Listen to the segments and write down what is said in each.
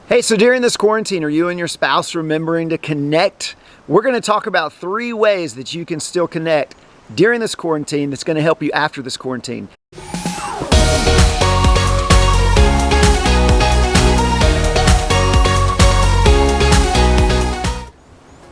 Hey, so during this quarantine, are you and your spouse remembering to connect? We're going to talk about 3 ways that you can still connect during this quarantine that's going to help you after this quarantine.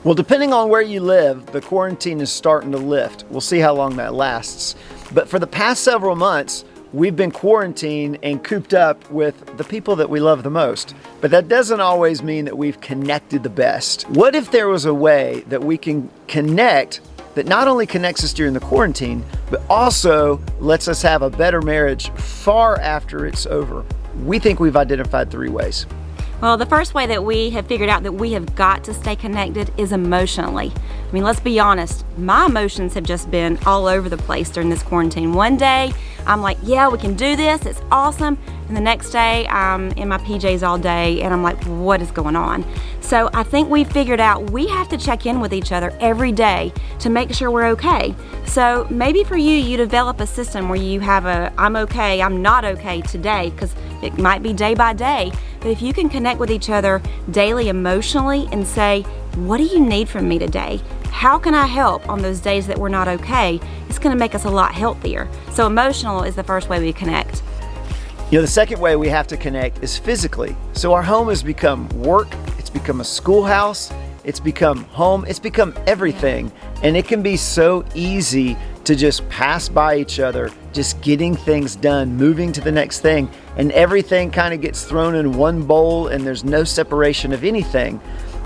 Well, depending on where you live, the quarantine is starting to lift. We'll see how long that lasts. But for the past several months, we've been quarantined and cooped up with the people that we love the most. But that doesn't always mean that we've connected the best. What if there was a way that we can connect that not only connects us during the quarantine, but also lets us have a better marriage far after it's over? We think we've identified 3 ways. Well, the first way that we have figured out that we have got to stay connected is emotionally. I mean, let's be honest, my emotions have just been all over the place during this quarantine. One day, I'm like, yeah, we can do this, it's awesome. And the next day, I'm in my PJs all day and I'm like, what is going on? So I think we figured out we have to check in with each other every day to make sure we're okay. So maybe for you, you develop a system where you have a, I'm okay, I'm not okay today, because it might be day by day. But if you can connect with each other daily emotionally and say, what do you need from me today? How can I help on those days that we're not okay? It's gonna make us a lot healthier. So emotional is the first way we connect. You know, the second way we have to connect is physically. So our home has become work, it's become a schoolhouse, it's become home, it's become everything. And it can be so easy to just pass by each other, just getting things done, moving to the next thing, and everything kind of gets thrown in one bowl and there's no separation of anything.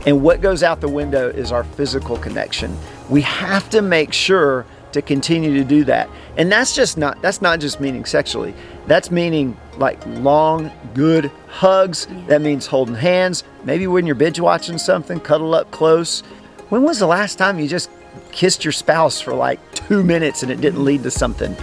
And what goes out the window is our physical connection. We have to make sure to continue to do that. And that's not just meaning sexually. That's meaning like long, good hugs. That means holding hands. Maybe when you're binge watching something, cuddle up close. When was the last time you just kissed your spouse for like 2 minutes and it didn't lead to something?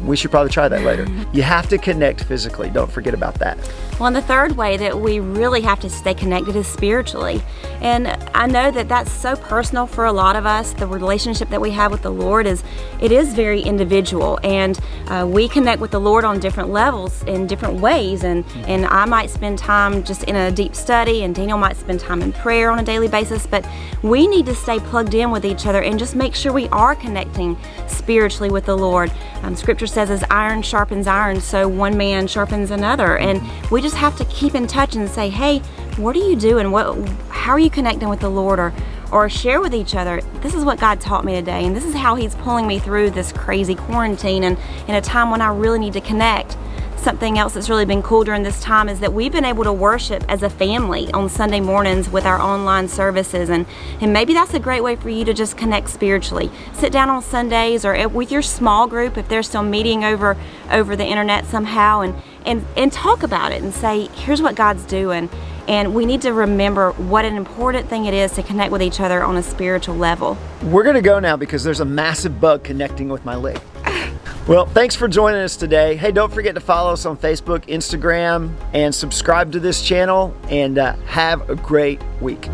We should probably try that later. You have to connect physically. Don't forget about that. Well, and the third way that we really have to stay connected is spiritually. And I know that that's so personal for a lot of us. The relationship that we have with the Lord is very individual. And we connect with the Lord on different levels in different ways. And I might spend time just in a deep study, and Daniel might spend time in prayer on a daily basis. But we need to stay plugged in with each other and just make sure we are connecting spiritually with the Lord. Scripture says, as iron sharpens iron, so one man sharpens another. And we just have to keep in touch and say, hey, what are you doing? How are you connecting with the Lord? Or share with each other, this is what God taught me today, and this is how He's pulling me through this crazy quarantine and in a time when I really need to connect. Something else that's really been cool during this time is that we've been able to worship as a family on Sunday mornings with our online services, and maybe that's a great way for you to just connect spiritually. Sit down on Sundays or with your small group if they're still meeting over the internet somehow, and talk about it and say, here's what God's doing. And we need to remember what an important thing it is to connect with each other on a spiritual level. We're gonna go now because there's a massive bug connecting with my leg. Well, thanks for joining us today. Hey, don't forget to follow us on Facebook, Instagram, and subscribe to this channel, and have a great week.